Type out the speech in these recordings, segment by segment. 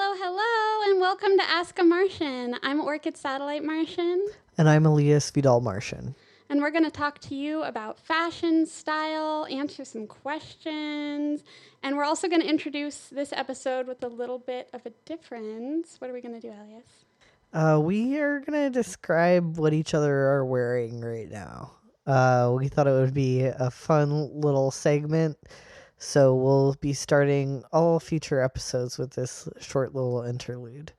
Hello, and welcome to Ask a Martian. I'm Orchid Satellite Martian, And I'm Elias Vidal Martian. and we're going to talk to you about fashion, style, answer some questions, and we're also going to introduce this episode with a little bit of a difference. What are we going to do, Elias? We are going to describe what each other are wearing right now. We thought it would be a fun little segment, so we'll be starting all future episodes with this short little interlude.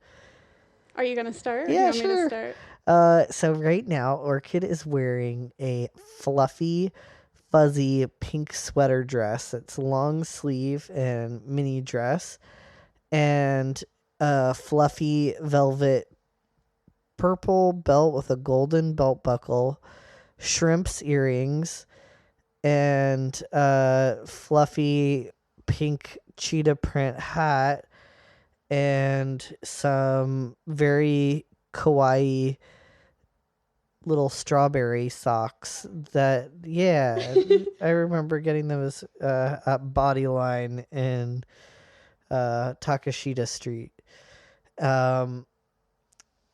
Are you going to start, or do you Yeah, want me to sure. start? So right now, Orchid is wearing a fluffy, fuzzy pink sweater dress. It's long sleeve and mini dress, and a fluffy velvet purple belt with a golden belt buckle, shrimps earrings, and a fluffy pink cheetah print hat, and some very kawaii little strawberry socks that I remember getting those at Bodyline in Takashita Street.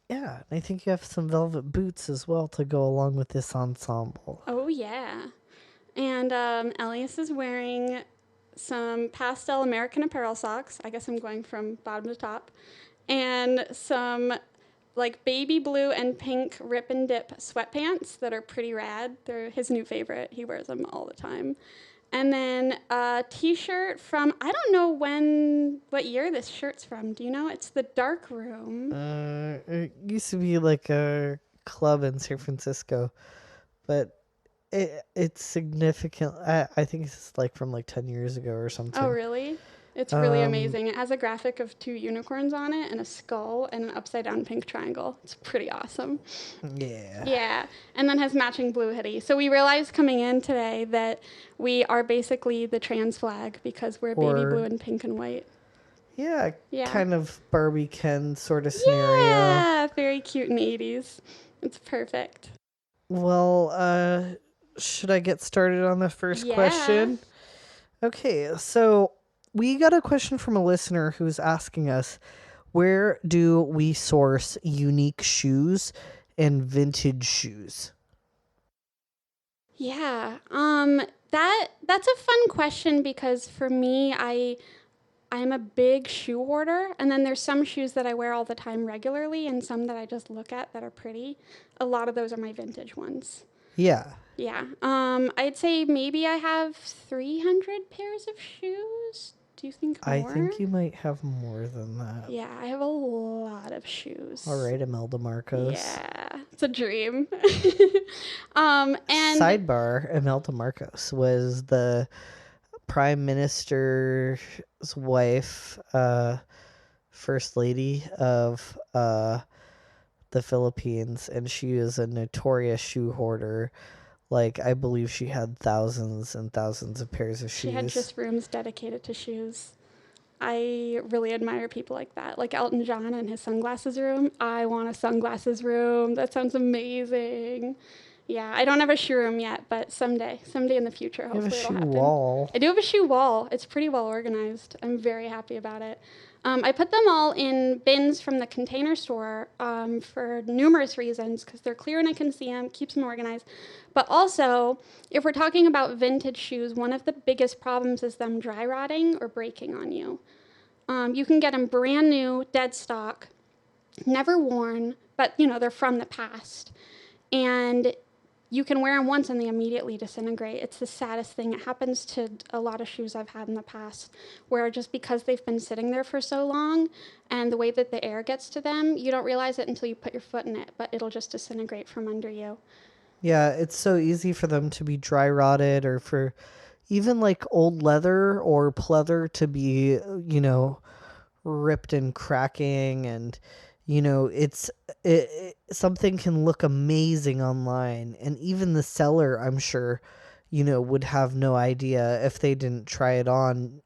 Yeah, I think you have some velvet boots as well to go along with this ensemble. Oh, yeah. And Elias is wearing some pastel American Apparel socks. I guess I'm going from bottom to top. And some like baby blue and pink rip and dip sweatpants that are pretty rad. They're his new favorite. He wears them all the time. And then a t-shirt from, I don't know what year this shirt's from. Do you know? It's the Dark Room. It used to be like a club in San Francisco, but it's significant. I think it's like from like 10 years ago or something. Oh, really? It's really amazing. It has a graphic of 2 unicorns on it and a skull and an upside down pink triangle. It's pretty awesome. Yeah. Yeah, and then has matching blue hoodie. So we realized coming in today that we are basically the trans flag because we're baby blue and pink and white. Yeah, Yeah. kind of Barbie Ken sort of scenario. Yeah, very cute in the 80s. It's perfect. Well, should I get started on the first Yeah. question? Okay, so we got a question from a listener who's asking us, where do we source unique shoes and vintage shoes? Yeah. That's a fun question because for me I'm a big shoe hoarder, and then there's some shoes that I wear all the time regularly and some that I just look at that are pretty. A lot of those are my vintage ones. Yeah. Yeah. I'd say maybe I have 300 pairs of shoes. Do you think more? I think you might have more than that. Yeah, I have a lot of shoes. All right, Imelda Marcos. Yeah, it's a dream. And sidebar, Imelda Marcos was the Prime Minister's wife, First Lady of the Philippines, and she is a notorious shoe hoarder. Like, I believe she had thousands and thousands of pairs of shoes. She had just rooms dedicated to shoes. I really admire people like that. Like Elton John and his sunglasses room. I want a sunglasses room. That sounds amazing. Yeah, I don't have a shoe room yet, but someday in the future, hopefully it'll happen. Wall. I do have a shoe wall. It's pretty well organized. I'm very happy about it. I put them all in bins from the Container Store for numerous reasons, because they're clear and I can see them, keeps them organized. But also, if we're talking about vintage shoes, one of the biggest problems is them dry rotting or breaking on you. You can get them brand new, dead stock, never worn, but they're from the past. And you can wear them once and they immediately disintegrate. It's the saddest thing. It happens to a lot of shoes I've had in the past, where just because they've been sitting there for so long and the way that the air gets to them, you don't realize it until you put your foot in it, but it'll just disintegrate from under you. Yeah, it's so easy for them to be dry rotted, or for even like old leather or pleather to be, ripped and cracking, and something can look amazing online, and even the seller, I'm sure, would have no idea if they didn't try it on.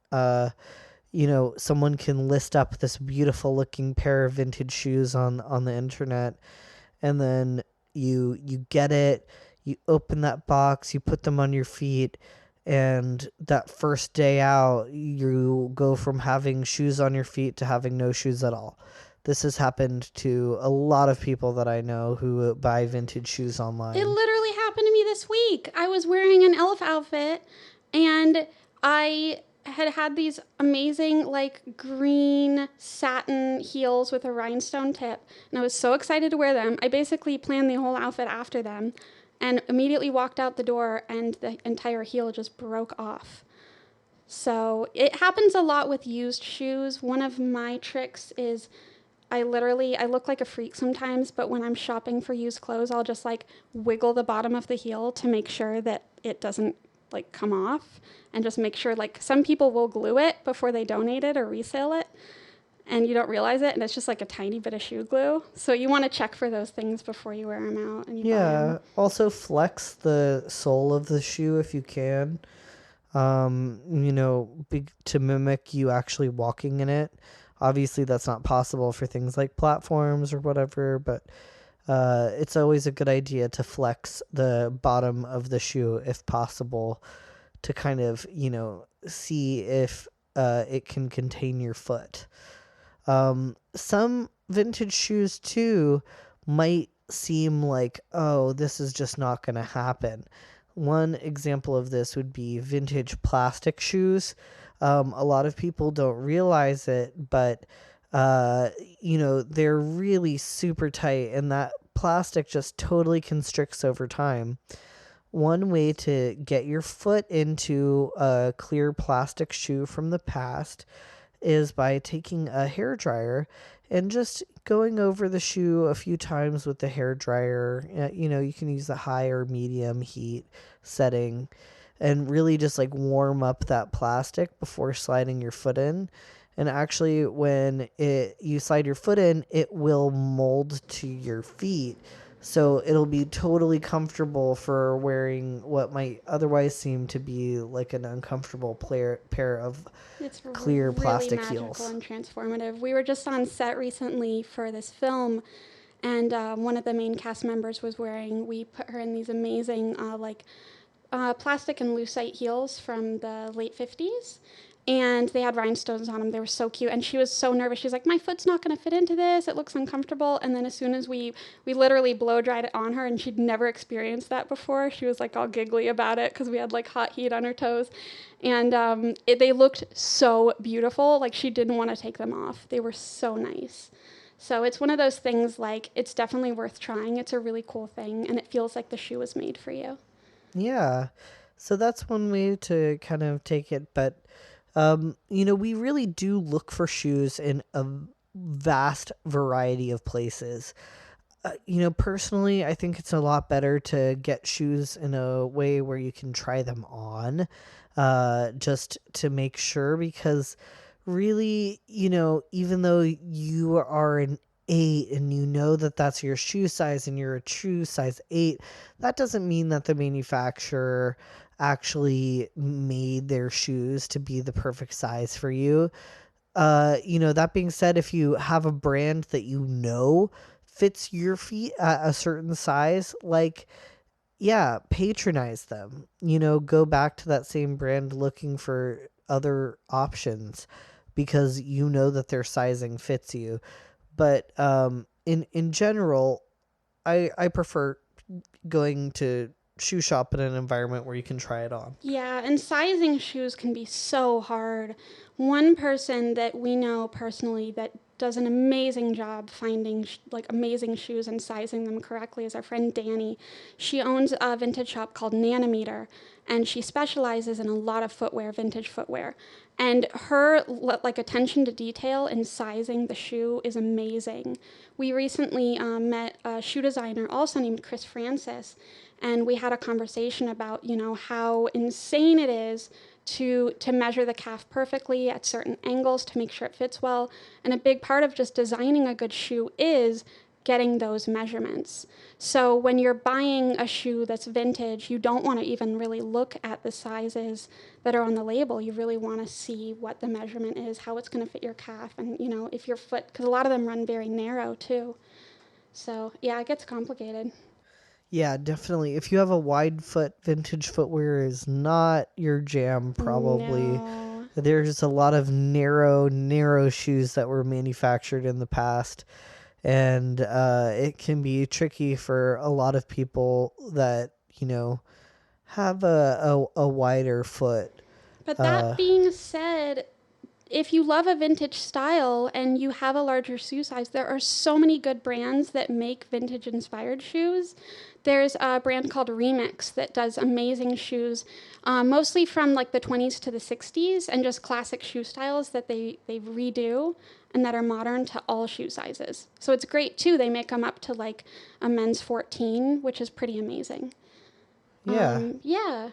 Someone can list up this beautiful looking pair of vintage shoes on the internet, and then you get it, you open that box, you put them on your feet, And that first day out, you go from having shoes on your feet to having no shoes at all. This has happened to a lot of people that I know who buy vintage shoes It online. literally happened to me this week. I was wearing an elf outfit and I had these amazing like green satin heels with a rhinestone tip, and I was so excited to wear them. I basically planned the whole outfit after them and immediately walked out the door and the entire heel just broke off. So it happens a lot with used shoes. One of my tricks is I look like a freak sometimes, but when I'm shopping for used clothes, I'll just like wiggle the bottom of the heel to make sure that it doesn't like come off, and just make sure, like, some people will glue it before they donate it or resale it and you don't realize it, and it's just like a tiny bit of shoe glue. So you want to check for those things before you wear them out and you buy them. Yeah. Also, flex the sole of the shoe if you can. To mimic you actually walking in it. Obviously, that's not possible for things like platforms or whatever, but it's always a good idea to flex the bottom of the shoe if possible to kind of, see if it can contain your foot. Some vintage shoes, too, might seem like, oh, this is just not going to happen. One example of this would be vintage plastic shoes. A lot of people don't realize it, but they're really super tight, and that plastic just totally constricts over time. One way to get your foot into a clear plastic shoe from the past is by taking a hair dryer and just going over the shoe a few times with the hair dryer. You can use the high or medium heat setting and really just like warm up that plastic before sliding your foot in. And actually, when you slide your foot in, it will mold to your feet. So it'll be totally comfortable for wearing what might otherwise seem to be like an uncomfortable pair of It's clear really plastic magical heels. and transformative. We were just on set recently for this film, and one of the main cast members was wearing. We put her in these amazing plastic and lucite heels from the late 50s. And they had rhinestones on them. They were so cute. And she was so nervous. She's like, my foot's not going to fit into this. It looks uncomfortable. And then as soon as we literally blow dried it on her, and she'd never experienced that before, she was like all giggly about it because we had like hot heat on her toes. And they looked so beautiful. Like, she didn't want to take them off. They were so nice. So it's one of those things, like, it's definitely worth trying. It's a really cool thing. And it feels like the shoe was made for you. Yeah. So that's one way to kind of take it. But, we really do look for shoes in a vast variety of places. Personally, I think it's a lot better to get shoes in a way where you can try them on, just to make sure, because really, even though you are an 8 and you know that that's your shoe size and you're a true size 8, that doesn't mean that the manufacturer actually made their shoes to be the perfect size for you. That being said, if you have a brand that fits your feet at a certain size, like, yeah, patronize them. Go back to that same brand looking for other options because you know that their sizing fits you. But in general, I prefer going to shoe shop in an environment where you can try it on. Yeah, and sizing shoes can be so hard. One person that we know personally that does an amazing job finding like amazing shoes and sizing them correctly is our friend Danny. She owns a vintage shop called Nanometer, and she specializes in a lot of footwear, vintage footwear. And her like attention to detail in sizing the shoe is amazing. We recently met a shoe designer also named Chris Francis, and we had a conversation about how insane it is to measure the calf perfectly at certain angles to make sure it fits well. And a big part of just designing a good shoe is getting those measurements. So when you're buying a shoe that's vintage, you don't want to even really look at the sizes that are on the label. You really want to see what the measurement is, how it's going to fit your calf, and if your foot, because a lot of them run very narrow too. So yeah, it gets complicated. Yeah, definitely. If you have a wide foot, vintage footwear is not your jam, probably. No. There's a lot of narrow shoes that were manufactured in the past, and it can be tricky for a lot of people that, have a wider foot. But that Uh, being said, if you love a vintage style and you have a larger shoe size, there are so many good brands that make vintage inspired shoes. There's a brand called Remix that does amazing shoes, mostly from like the 20s to the 60s, and just classic shoe styles that they redo and that are modern to all shoe sizes. So it's great too. They make them up to like a men's 14, which is pretty amazing. yeah. Yeah.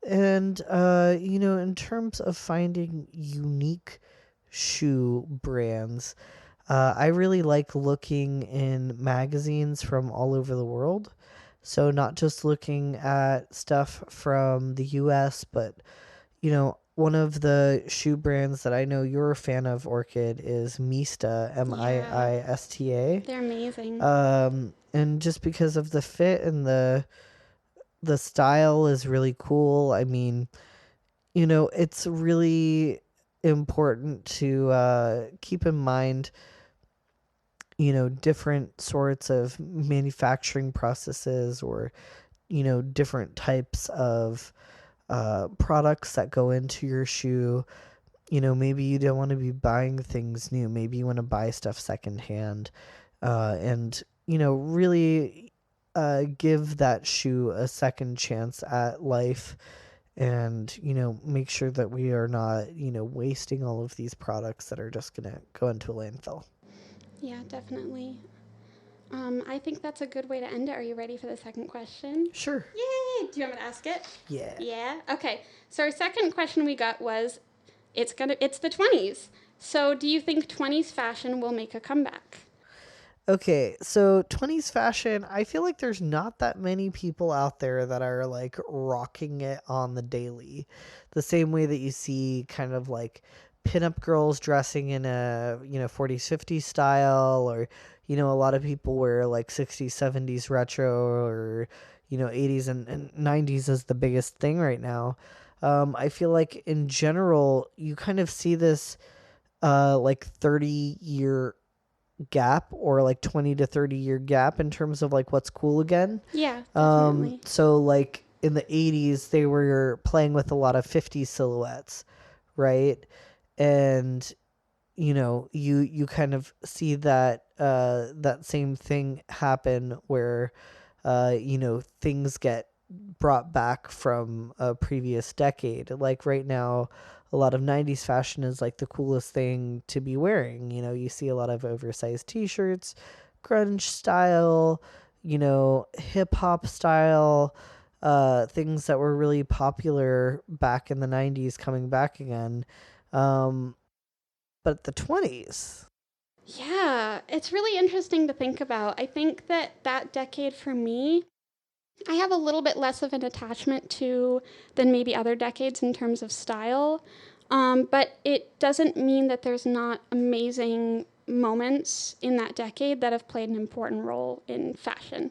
And, in terms of finding unique shoe brands, I really like looking in magazines from all over the world. So, not just looking at stuff from the US, but, one of the shoe brands that I know you're a fan of, Orchid, is Mista, Yeah. Mista. They're amazing. And just because of the fit and the style is really cool. I mean, it's really important to keep in mind, different sorts of manufacturing processes, or, different types of products that go into your shoe. Maybe you don't want to be buying things new. Maybe you want to buy stuff secondhand, and, really give that shoe a second chance at life, and make sure that we are not wasting all of these products that are just gonna go into a landfill. Yeah, definitely. I think that's a good way to end it. Are you ready for the second question? Sure. Yay! Do you want me to ask it? Yeah. Yeah. Okay. So our second question we got was, it's the 20s. So do you think 20s fashion will make a comeback? Okay, so 20s fashion, I feel like there's not that many people out there that are like rocking it on the daily. The same way that you see kind of like pinup girls dressing in a, 40s, 50s style, or, a lot of people wear like 60s, 70s retro, or, 80s and 90s is the biggest thing right now. I feel like in general, you kind of see this like 30-year gap, or like 20 to 30-year gap in terms of like what's cool again. Yeah, definitely. So like in the 80s they were playing with a lot of 50s silhouettes, right? And you kind of see that same thing happen where things get brought back from a previous decade. Like right now, a lot of 90s fashion is like the coolest thing to be wearing. You see a lot of oversized t-shirts, grunge style, hip hop style, things that were really popular back in the 90s coming back again. Um, but the 20s. Yeah, it's really interesting to think about. I think that decade for me, I have a little bit less of an attachment to than maybe other decades in terms of style. But it doesn't mean that there's not amazing moments in that decade that have played an important role in fashion.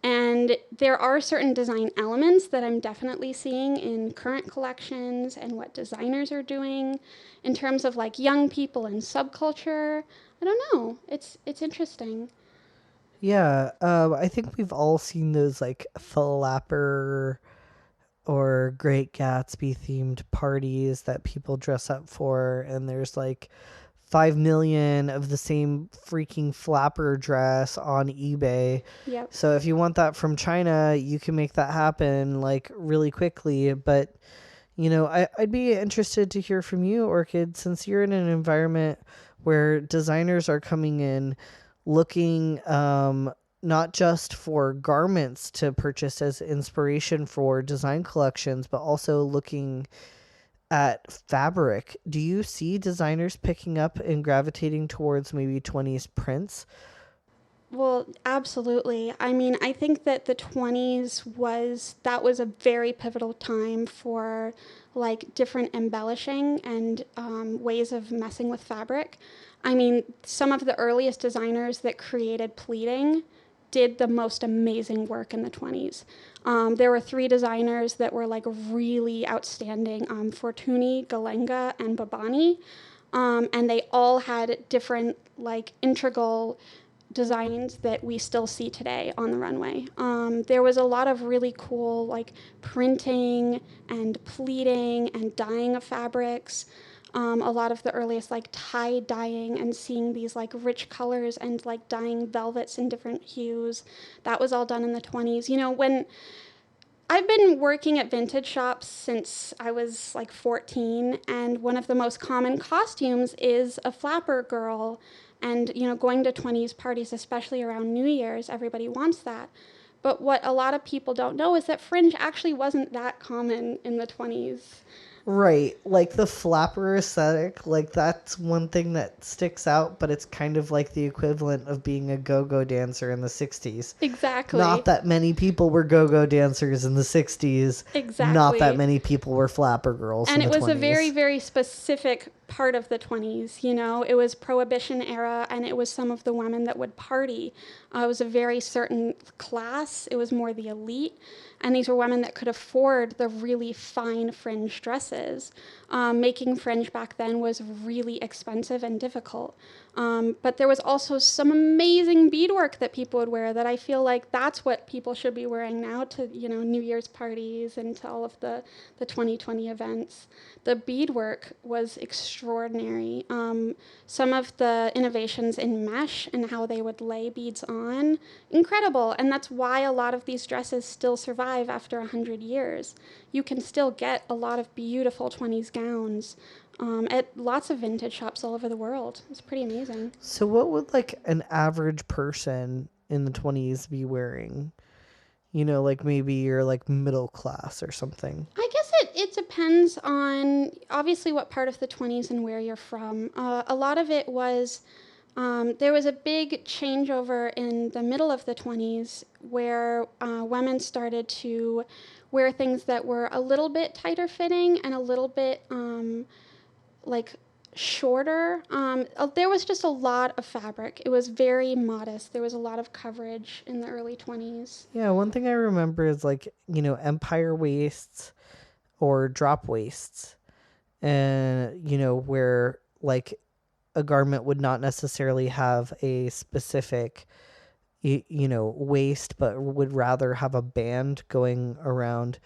And there are certain design elements that I'm definitely seeing in current collections and what designers are doing in terms of like young people and subculture. I don't know. It's interesting. Yeah, I think we've all seen those like flapper or Great Gatsby themed parties that people dress up for, and there's like 5 million of the same freaking flapper dress on eBay. Yep. So if you want that from China, you can make that happen like really quickly. But I'd be interested to hear from you, Orchid, since you're in an environment where designers are coming in looking not just for garments to purchase as inspiration for design collections, but also looking at fabric. Do you see designers picking up and gravitating towards maybe 20s prints? Well, absolutely. I mean, I think that the 20s was a very pivotal time for like different embellishing and ways of messing with fabric. I mean, some of the earliest designers that created pleating did the most amazing work in the 20s. There were 3 designers that were like really outstanding, Fortuny, Galenga, and Babani. And they all had different like integral designs that we still see today on the runway. There was a lot of really cool like printing and pleating and dyeing of fabrics. A lot of the earliest like tie dyeing and seeing these like rich colors and like dyeing velvets in different hues. That was all done in the 20s. You know, when I've been working at vintage shops since I was like 14, and one of the most common costumes is a flapper girl. And, you know, going to 20s parties, especially around New Year's, everybody wants that. But what a lot of people don't know is that fringe actually wasn't that common in the 20s. Right. Like the flapper aesthetic, like that's one thing that sticks out, but it's kind of like the equivalent of being a go-go dancer in the 60s. Exactly. Not that many people were go-go dancers in the 60s. Exactly. Not that many people were flapper girls and in the 20s. And it was a very, very specific part of the 20s. You know, it was Prohibition era, and it was some of the women that would party. It was a very certain class. It was more the elite. And these were women that could afford the really fine fringe dresses. Making fringe back then was really expensive and difficult. But there was also some amazing beadwork that people would wear that I feel like that's what people should be wearing now to, you know, New Year's parties and to all of the 2020 events. The beadwork was extraordinary. Some of the innovations in mesh and how they would lay beads on, incredible. And that's why a lot of these dresses still survive after 100 years. You can still get a lot of beautiful 20s gowns at lots of vintage shops all over the world. It's pretty amazing. So what would like an average person in the 20s be wearing? You know, like maybe you're like middle class or something. I guess it depends on obviously what part of the 20s and where you're from. A lot of it was, there was a big changeover in the middle of the 20s where women started to wear things that were a little bit tighter fitting and a little bit like shorter. There was just a lot of fabric. It was very modest. There was a lot of coverage in the early 20s. Yeah, one thing I remember is like, you know, empire waists or drop waists. And, you know, where like a garment would not necessarily have a specific, you know, waist, but would rather have a band going around,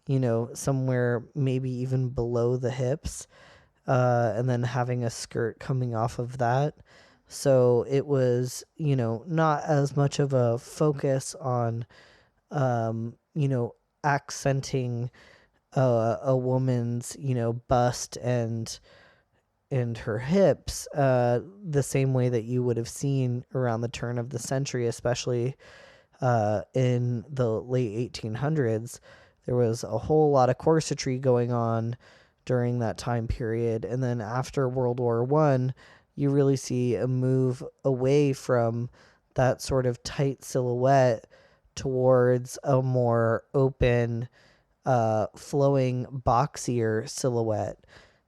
you know, somewhere maybe even below the hips. And then having a skirt coming off of that. So it was, you know, not as much of a focus on, you know, accenting a woman's, you know, bust and her hips, the same way that you would have seen around the turn of the century, especially in the late 1800s. There was a whole lot of corsetry going on during that time period. And then after World War One, you really see a move away from that sort of tight silhouette towards a more open, flowing, boxier silhouette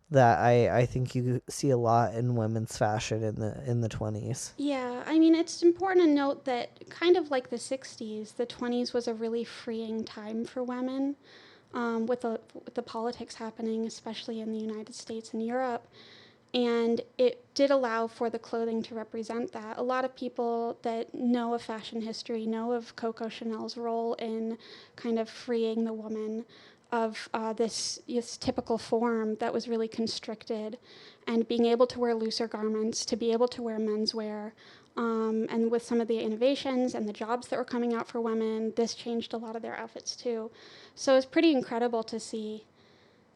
that I think you see a lot in women's fashion in the 20s. Yeah, I mean, it's important to note that kind of like the 60s, the 20s was a really freeing time for women. With the politics happening, especially in the United States and Europe. And it did allow for the clothing to represent that. A lot of people that know of fashion history know of Coco Chanel's role in kind of freeing the woman of this typical form that was really constricted, and being able to wear looser garments, to be able to wear menswear. And with some of the innovations and the jobs that were coming out for women, this changed a lot of their outfits too. So it's pretty incredible to see,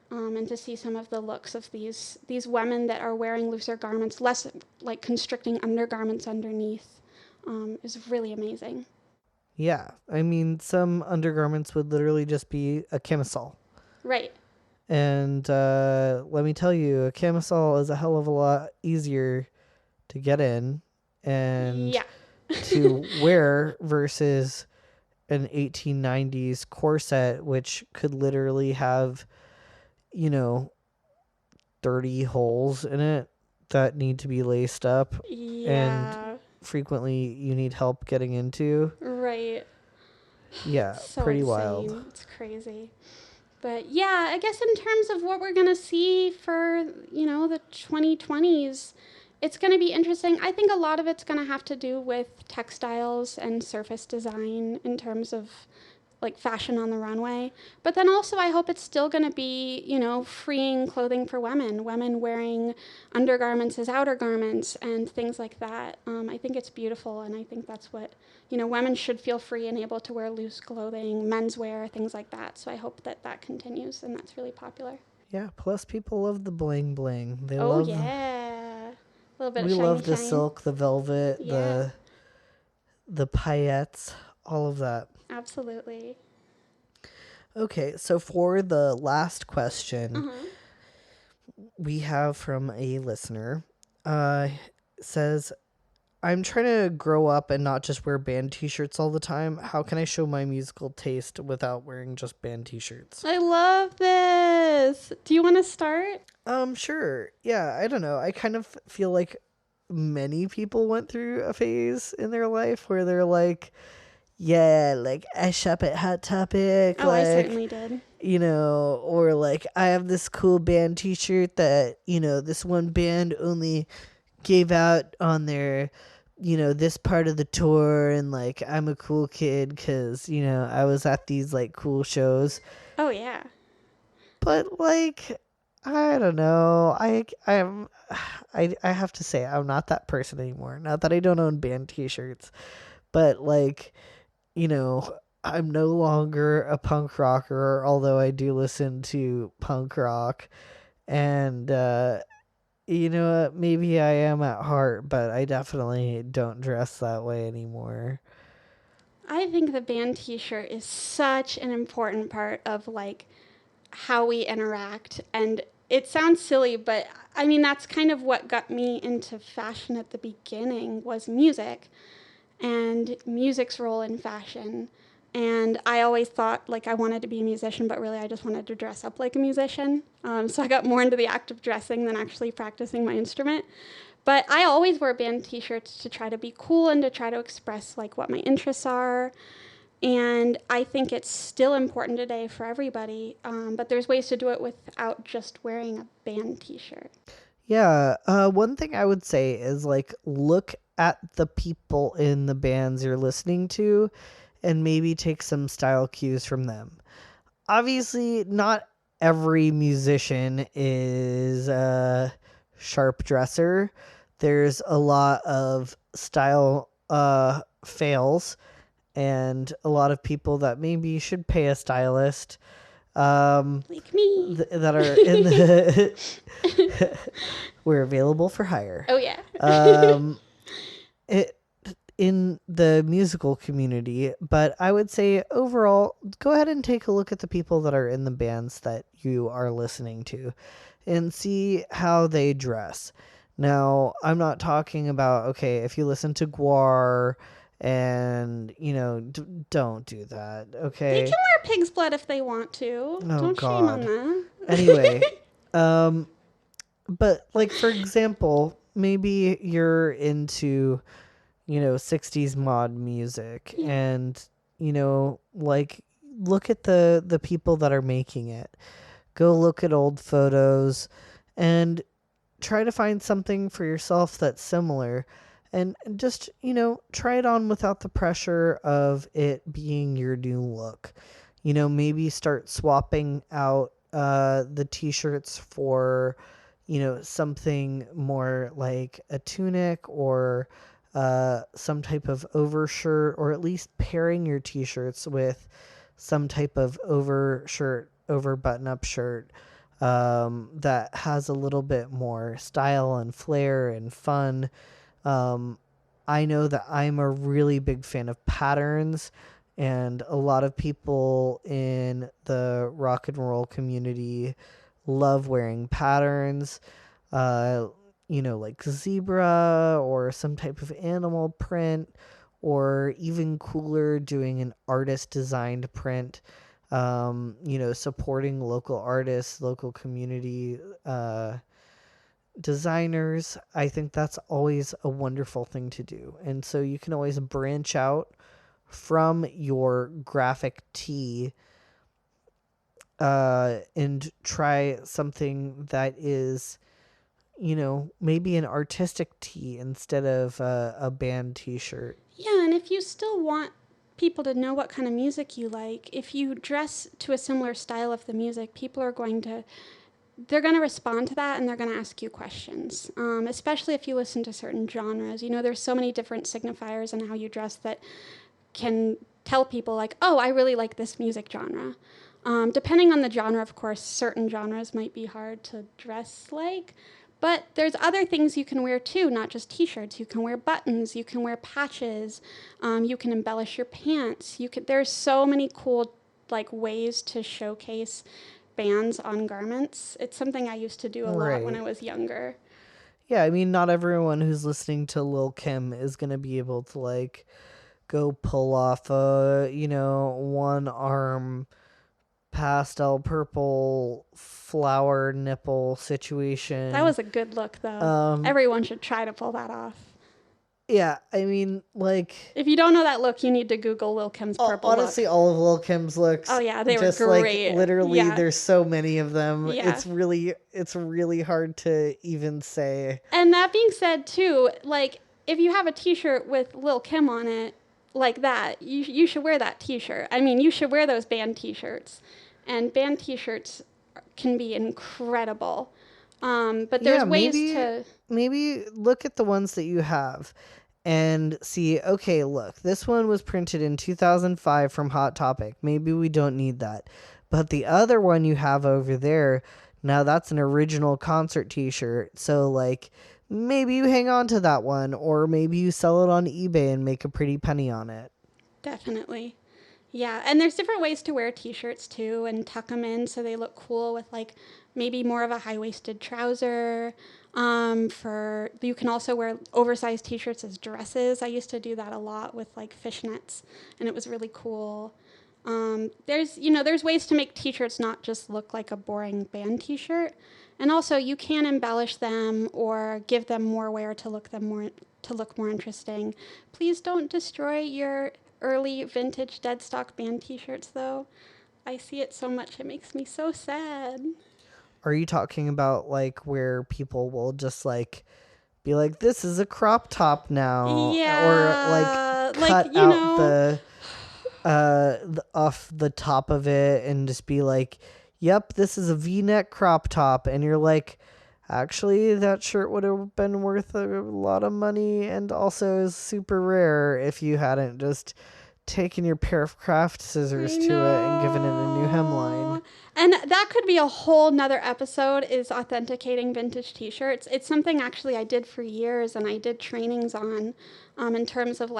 and to see some of the looks of these women that are wearing looser garments, less like constricting undergarments underneath, is really amazing. Yeah, I mean, some undergarments would literally just be a camisole. Right. And let me tell you, a camisole is a hell of a lot easier to get in and Yeah. to wear versus an 1890s corset, which could literally have, you know, 30 holes in it that need to be laced up. Yeah. And frequently you need help getting into. Right. Yeah, So pretty insane. wild. It's crazy. But yeah, I guess in terms of what we're going to see for, the 2020s, it's going to be interesting. I think a lot of it's going to have to do with textiles and surface design in terms of like fashion on the runway. But then also, I hope it's still going to be, freeing clothing for women wearing undergarments as outer garments and things like that. I think it's beautiful, and I think that's what, women should feel free and able to wear loose clothing, menswear, things like that. So I hope that that continues, and that's really popular. Yeah, plus people love the bling bling. Oh, yeah. A little bit of We shiny love the shine. silk, the velvet, Yeah, the paillettes, all of that. absolutely. Okay, so for the last question Uh-huh. we have from a listener, says, I'm trying to grow up and not just wear band t-shirts all the time. How can I show my musical taste without wearing just band t-shirts? I love this. Do you want to start? Sure. Yeah, I don't know. I kind of feel like many people went through a phase in their life where they're like, yeah, like I shop at Hot Topic, Oh, I certainly did. or like I have this cool band t-shirt that, this one band only gave out on their, this part of the tour, and like I'm a cool kid cuz, I was at these like cool shows. Oh, yeah. But like I don't know. I have to say I'm not that person anymore. Not that I don't own band t-shirts, but like, you know, I'm no longer a punk rocker, although I do listen to punk rock. And, maybe I am at heart, but I definitely don't dress that way anymore. I think the band t-shirt is such an important part of like how we interact, and it sounds silly, but I mean that's kind of what got me into fashion at the beginning was music and music's role in fashion. And I always thought like I wanted to be a musician, but really I just wanted to dress up like a musician. So I got more into the act of dressing than actually practicing my instrument. But I always wear band t-shirts to try to be cool and to try to express like what my interests are. And I think it's still important today for everybody. But there's ways to do it without just wearing a band t-shirt. Yeah, one thing I would say is like look at the people in the bands you're listening to and maybe take some style cues from them. Obviously, not every musician is a sharp dresser. There's a lot of style fails and a lot of people that maybe should pay a stylist Like me. that are in the we're available for hire. Oh, yeah. It in the musical community, but I would say overall, go ahead and take a look at the people that are in the bands that you are listening to and see how they dress. Now, I'm not talking about, okay, if you listen to Guar and, don't do that, okay? They can wear pig's blood if they want to. Oh, Don't shame on God. that. Anyway, but like, for example, maybe you're into 60s mod music, Yeah. and like look at the people that are making it. Go look at old photos and try to find something for yourself that's similar, and just try it on without the pressure of it being your new look. Maybe start swapping out the t-shirts for something more like a tunic or some type of overshirt, or at least pairing your t-shirts with some type of overshirt, over button-up shirt that has a little bit more style and flair and fun. I know that I'm a really big fan of patterns, and a lot of people in the rock and roll community love wearing patterns. Uh, like zebra or some type of animal print, or even cooler, doing an artist designed print. Supporting local artists, local community designers, I think that's always a wonderful thing to do. And so you can always branch out from your graphic tee and try something that is, maybe an artistic tee instead of a band t-shirt. Yeah, and if you still want people to know what kind of music you like, if you dress to a similar style of the music, people are going to they're going to respond to that and they're going to ask you questions, especially if you listen to certain genres. There's so many different signifiers in how you dress that can tell people, like, oh, I really like this music genre. Depending on the genre, of course, certain genres might be hard to dress like. But there's other things you can wear too, not just t-shirts. You can wear buttons, you can wear patches, you can embellish your pants. There's so many cool ways to showcase bands on garments. It's something I used to do a lot when I was younger. Yeah, I mean, not everyone who's listening to Lil' Kim is going to be able to go pull off a, one arm pastel purple flower nipple situation. That was a good look, though. Everyone should try to pull that off. Yeah, I mean, if you don't know that look, you need to Google Lil' Kim's purple honestly, look. all of Lil' Kim's looks. Oh yeah, they were great. Literally, there's so many of them. Yeah. It's really hard to even say. And that being said, too, if you have a T-shirt with Lil' Kim on it, like that, you should wear that T-shirt. I mean, you should wear those band T-shirts, and band T-shirts can be incredible. But there's ways to maybe look at the ones that you have and see, okay, look, this one was printed in 2005 from Hot Topic. Maybe we don't need that. But the other one you have over there, now that's an original concert t-shirt. So maybe you hang on to that one, or maybe you sell it on eBay and make a pretty penny on it. Definitely. Yeah, and there's different ways to wear t-shirts too and tuck them in so they look cool with maybe more of a high-waisted trouser. You can also wear oversized t-shirts as dresses. I used to do that a lot with fishnets, and it was really cool. There's ways to make t-shirts not just look like a boring band t-shirt, and also you can embellish them or give them more wear to look more interesting. Please don't destroy your early vintage dead stock band t-shirts, though. I see it so much, it makes me so sad. Are you talking about where people will just be like, this is a crop top now? Yeah. Or cut out the off the top of it and just be like, yep, this is a V-neck crop top. And you're like, actually, that shirt would have been worth a lot of money and also is super rare if you hadn't just taken your pair of craft scissors to it and given it a new hemline. And that could be a whole nother episode, is authenticating vintage t-shirts. It's something actually I did for years, and I did trainings on in terms of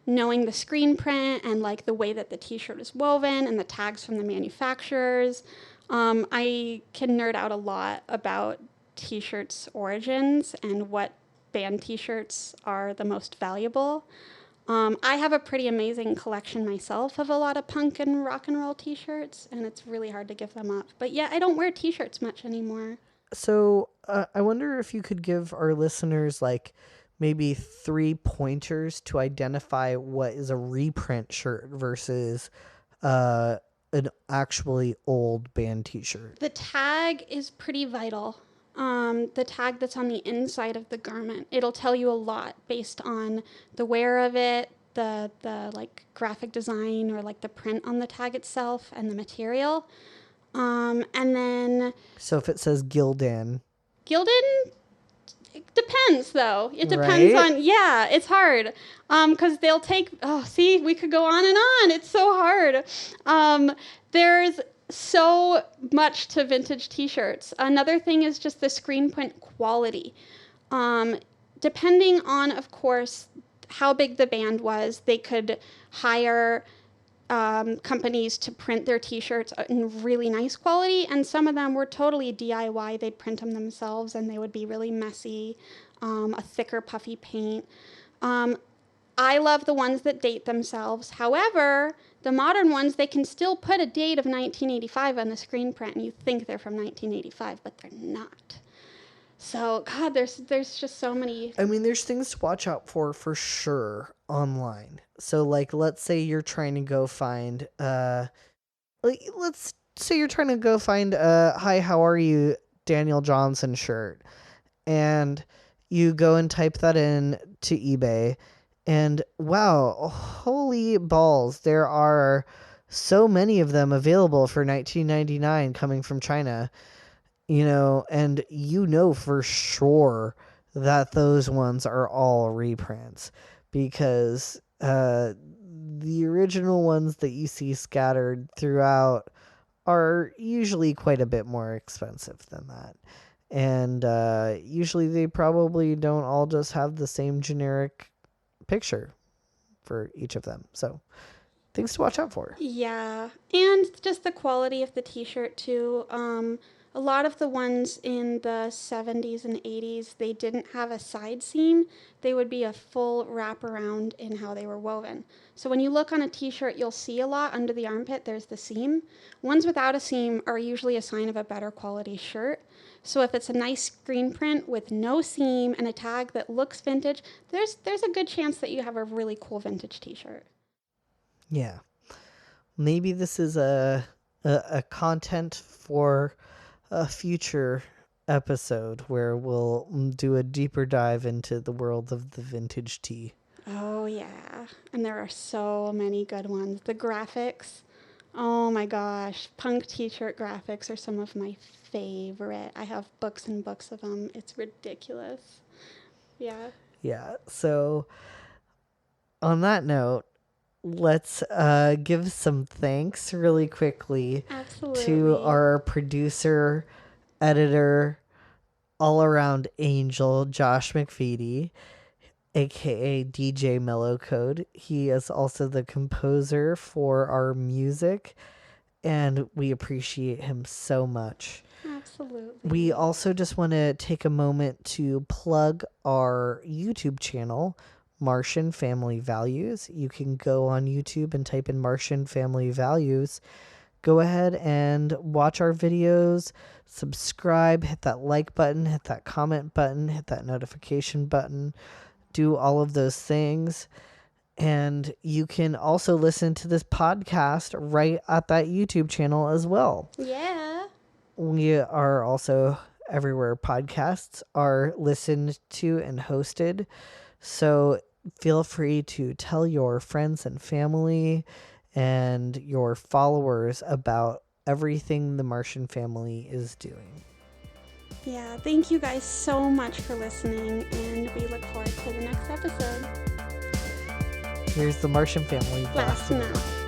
knowing the screen print and the way that the t-shirt is woven and the tags from the manufacturers. I can nerd out a lot about t-shirts' origins and what band t-shirts are the most valuable. I have a pretty amazing collection myself of a lot of punk and rock and roll t-shirts, and it's really hard to give them up. But yeah, I don't wear t-shirts much anymore. So I wonder if you could give our listeners maybe 3 pointers to identify what is a reprint shirt versus an actually old band t-shirt. The tag is pretty vital. The tag that's on the inside of the garment. It'll tell you a lot based on the wear of it, the graphic design or the print on the tag itself and the material. And then... So if it says Gildan, it depends, though. It depends on... Yeah, it's hard. Because they'll take... Oh, see, we could go on and on. It's so hard. There's so much to vintage t-shirts. Another thing is just the screen print quality. Depending on, of course, how big the band was, they could hire companies to print their t-shirts in really nice quality, and some of them were totally DIY. They'd print them themselves, and they would be really messy, a thicker, puffy paint. I love the ones that date themselves. However, the modern ones, they can still put a date of 1985 on the screen print, and you think they're from 1985, but they're not. So, God, there's just so many. I mean, there's things to watch out for sure online. So, like, let's say you're trying to go find, let's say you're trying to go find hi, how are you, Daniel Johnson shirt. And you go and type that in to eBay. And wow, holy balls, there are so many of them available for $19.99 coming from China. And for sure that those ones are all reprints, because the original ones that you see scattered throughout are usually quite a bit more expensive than that. And usually they probably don't all just have the same generic picture for each of them. So things to watch out for. Yeah, and just the quality of the t-shirt too. A lot of the ones in the 70s and 80s, they didn't have a side seam. They would be a full wraparound in how they were woven. So when you look on a t-shirt, you'll see a lot under the armpit, there's the seam. Ones without a seam are usually a sign of a better quality shirt. So if it's a nice screen print with no seam and a tag that looks vintage, there's a good chance that you have a really cool vintage t-shirt. Yeah. Maybe this is a content for a future episode where we'll do a deeper dive into the world of the vintage tee. Oh, yeah. And there are so many good ones. The graphics, oh my gosh. Punk t-shirt graphics are some of my favorite. I have books and books of them. It's ridiculous. Yeah. Yeah. So on that note, let's give some thanks really quickly. Absolutely. To our producer, editor, all-around angel, Josh McFeety, aka DJ Mellow Code. He is also the composer for our music, and we appreciate him so much. Absolutely. We also just want to take a moment to plug our YouTube channel, Martian Family Values. You can go on YouTube and type in Martian Family Values. Go ahead and watch our videos, subscribe, hit that like button, hit that comment button, hit that notification button, do all of those things. And you can also listen to this podcast right at that YouTube channel as well. Yeah. We are also everywhere podcasts are listened to and hosted. So feel free to tell your friends and family and your followers about everything the Martian Family is doing. Yeah, thank you guys so much for listening, and we look forward to the next episode. Here's the Martian Family blasting out.